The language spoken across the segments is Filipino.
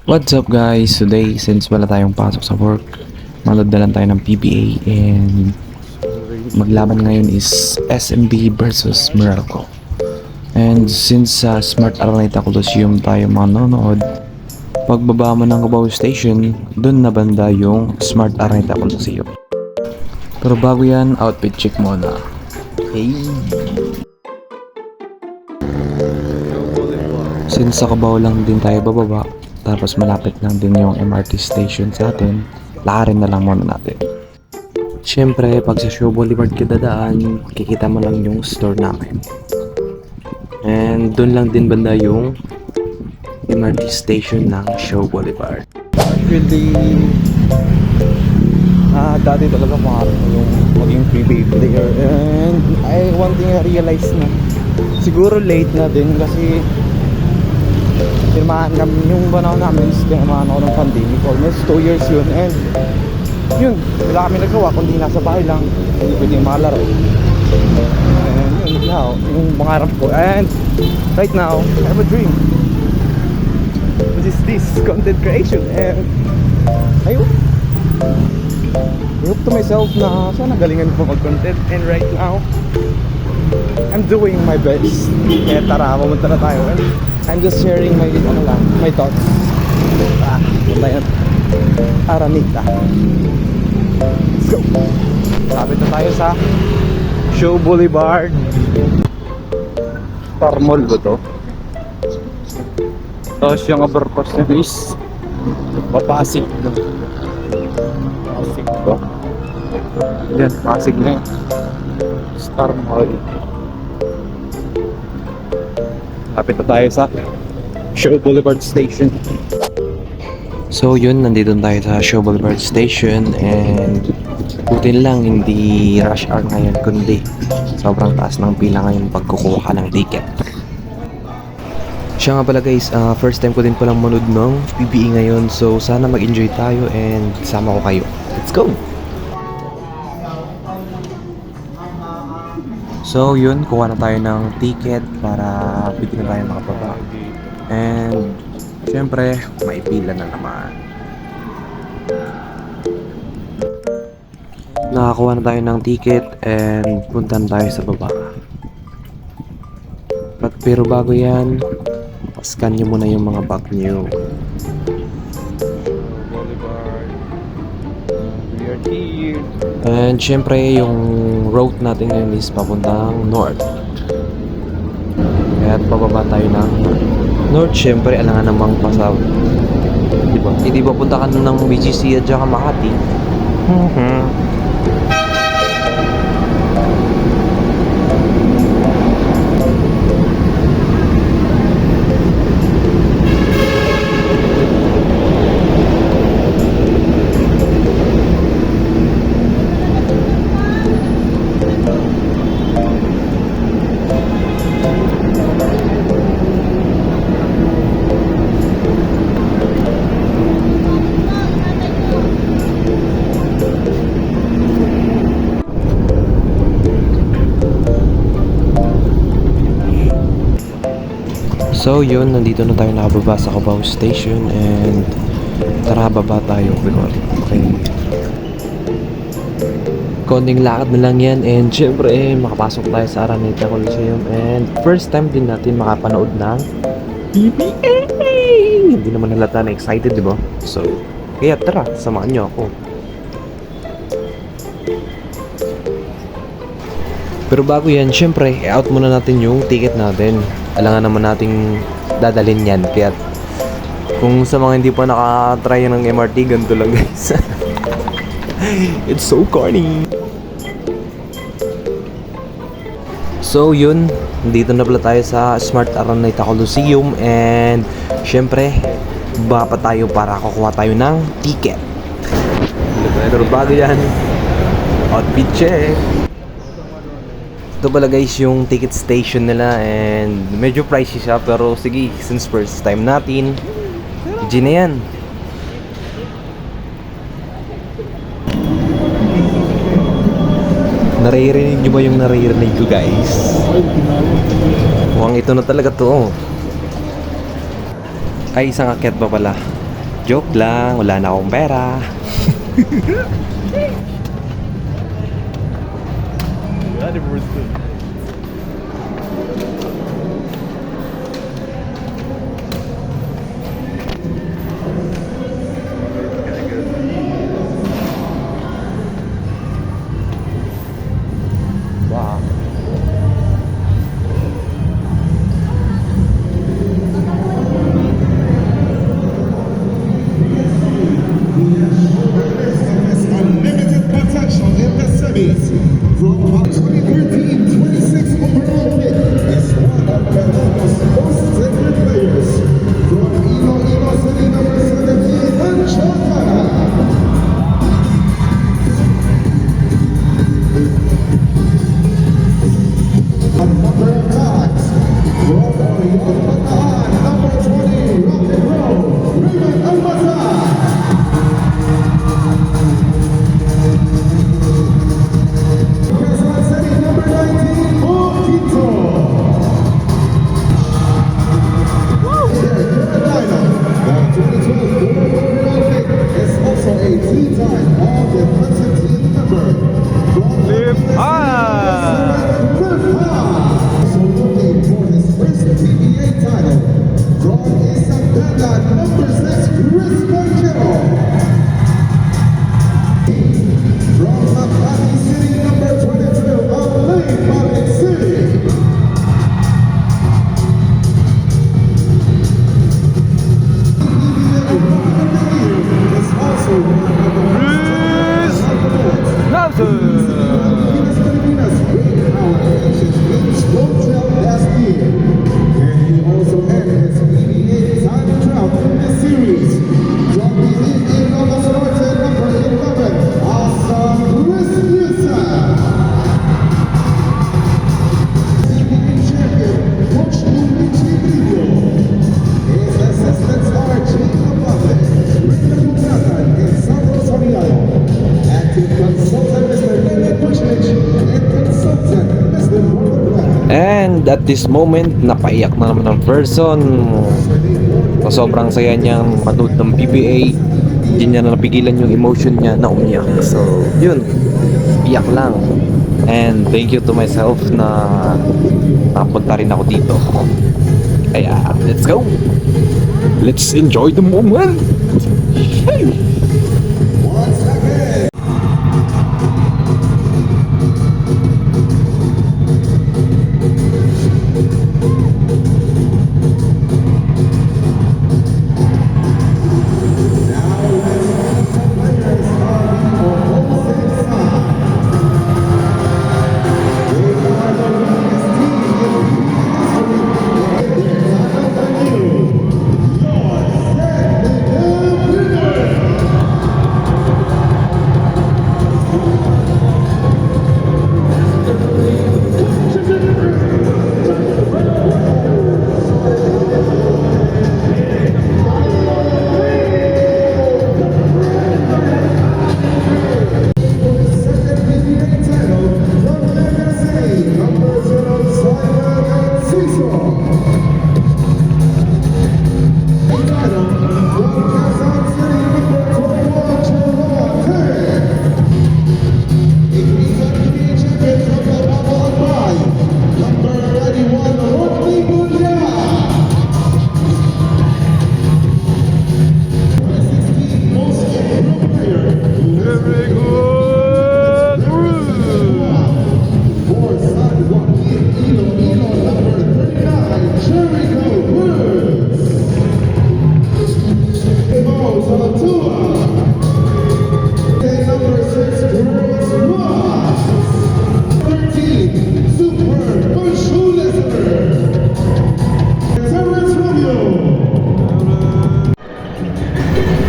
What's up guys? Today, since wala tayong pasok sa work, manood na lang tayo ng PBA and maglaban ngayon is SMB versus Meralco. And since sa Smart Araneta Coliseum tayo manonood, pagbaba mo ng Cubao Station, dun na banda yung Smart Araneta Coliseum. Pero bago yan, outfit check muna. Hey! Since sa Cubao lang din tayo bababa, tapos malapit lang din yung MRT station sa atin, lakarin na lang muna natin. Siyempre, pag sa Show Boulevard ka dadaan, kikita mo lang yung store namin. And doon lang din banda yung MRT station ng Show Boulevard. Actually, dati talaga pangarap ko yung maging PBA player. And one thing I realized na, siguro late na din kasi firmahan kami, yung panahon namin is firmahan ako ng pandemic, almost 2 years yun. And yun, wala kami nagawa kundi nasa bahay lang, hindi pwede makalaro. And yun, now, yung pangarap ko. And right now, I have a dream, which is this content creation. And I hope to myself na sana galingan ko mag-content. And right now, I'm doing my best. Kaya tara, pumunta na tayo. And I'm just sharing my thoughts. Punta yan. Araneta. Let's go. Sabit na tayo sa Show Boulevard. Parmol ba to? Tapos yung overpass na is Papasig. Pasig ba? Yan, Pasig na yun. Star Mall. Lapit na tayo sa Show Boulevard Station. So yun, nandito tayo sa Show Boulevard Station and butin lang hindi rush hour ngayon kundi sobrang taas ng pila ngayon pagkukuha ka ng ticket. Siya nga pala guys, first time ko din palang manood ng PBA ngayon, so sana mag-enjoy tayo and sama ko kayo. Let's go! So yun, kuha na tayo ng ticket para pwede na tayo makababa. And syempre, may pila na naman. Nakakuha na tayo ng ticket and punta na tayo sa baba. Pero bago yan, scan nyo muna yung mga bag nyo. Boulevard. We are here. And syempre, yung route natin ngayon is papuntang north. Kaya pababa tayo ng north. Syempre, alangan namang pasaw. Diba? Hindi ba punta ka ng BGC at saka Makati? So yun, nandito na tayo nakababa sa Cubao Station and tara baba tayo. Okay. Konting lakad na lang yan and syempre makapasok tayo sa Araneta Coliseum and first time din natin makapanood ng PBA. Hindi naman halata na excited, diba? So, kaya tara, samahan nyo ako. Pero bago yan, syempre, i-out muna natin yung ticket natin. Alangan naman nating dadalhin yan. Kaya kung sa mga hindi pa nakatry ng MRT, ganito lang guys. It's so corny. So yun, dito na pala tayo sa Smart Araneta Coliseum and syempre, baba pa tayo para kukuha tayo ng ticket. Pero bago yan, outfit check. Ito pala guys yung ticket station nila and medyo pricey siya pero sige, since first time natin, G na yan. Naririnig nyo ba yung naririnig ko guys? Mukhang ito na talaga to. Ay, isang akyat pa pala. Joke lang, wala na akong pera. Wow. Unlimited potential in the semis. From 2013 26 overall pick is one of Canada's most tenured players. From Iloilo City, number 17, Anchota. And number of times, from Orion Bataan, number 20, rock and roll, Raymond Almazan. Quezon City, number 19, Moquito. Carolina, the 2012 World Olympic is also a three-time all-defensive team member. From Cliff High. So looking for his first PBA title. From Isabela, number 6, Chris Banchero. From Makati City, number 22, Alain Malik City. Is also one of the Pilipinas made our Asian Games Hotel last year. And he also earned his PBA time trial in the series. Dropping in Ilocos Norte, number 11, Asa Chris Newsom. PBA champion, Coach Luigi Brillo. His assistants are Jacob Buffett, Rick Bucatan, and Sandro Soriano. Active consultant, Mr. Leonard Bushich, and consultant, Mr. Robert Black. And at this moment, napaiyak na naman ng person. So, sobrang saya niyang manood ng PBA. Hindi niya na napigilan yung emotion niya na umiyak. So, yun. Iyak lang. And thank you to myself na napunta rin ako dito. Kaya, let's go! Let's enjoy the moment! Once again.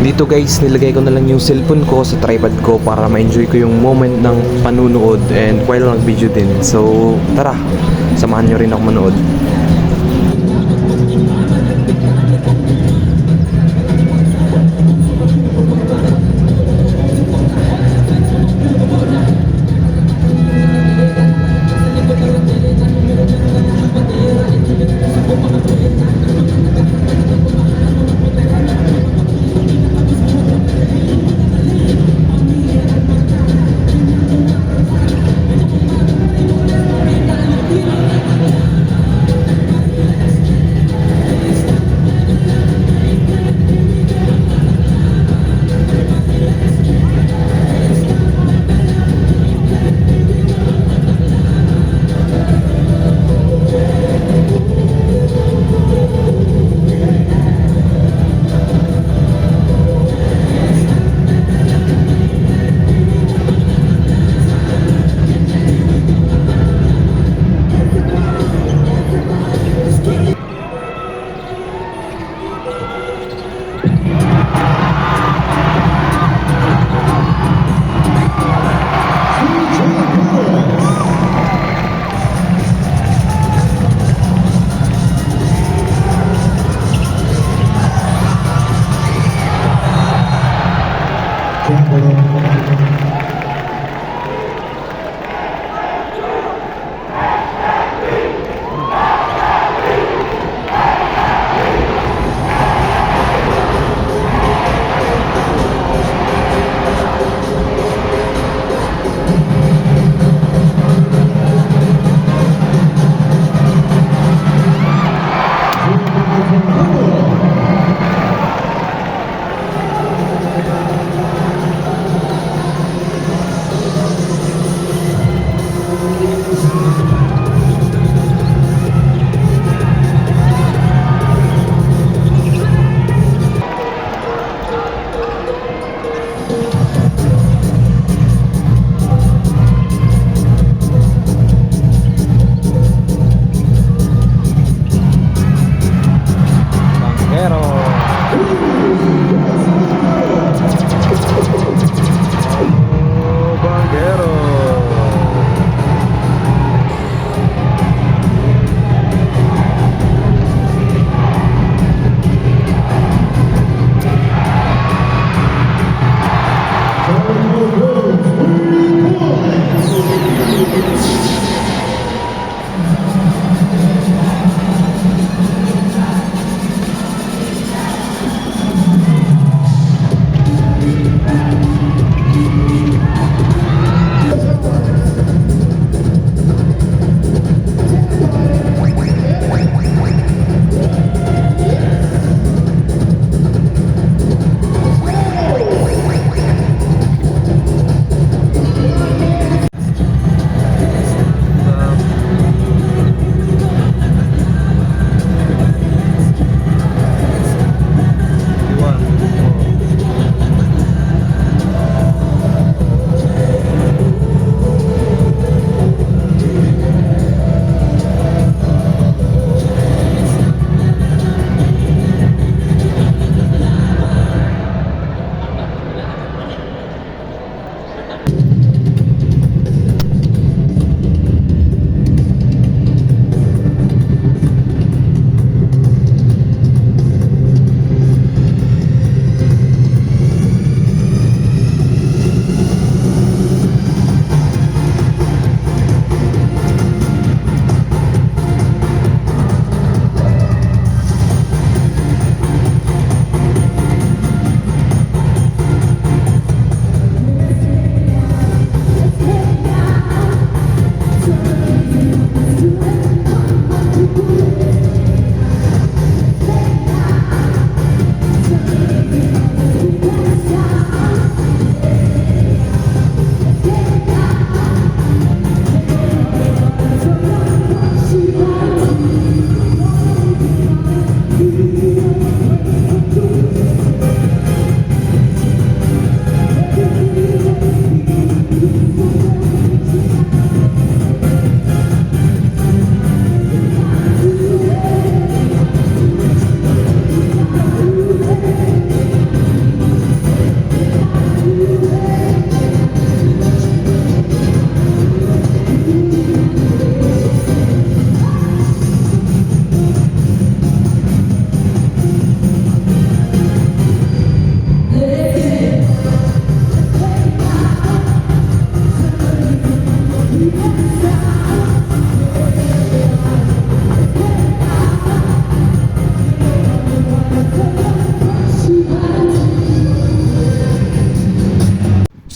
Dito guys, nilagay ko na lang yung cellphone ko sa tripod ko para ma-enjoy ko yung moment ng panunood and while nag-video din. So, tara, samahan nyo rin ako manood.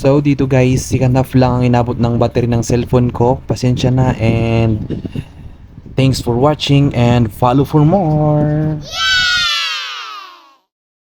So dito guys, second half lang ang inabot ng battery ng cellphone ko. Pasensya na and thanks for watching and follow for more.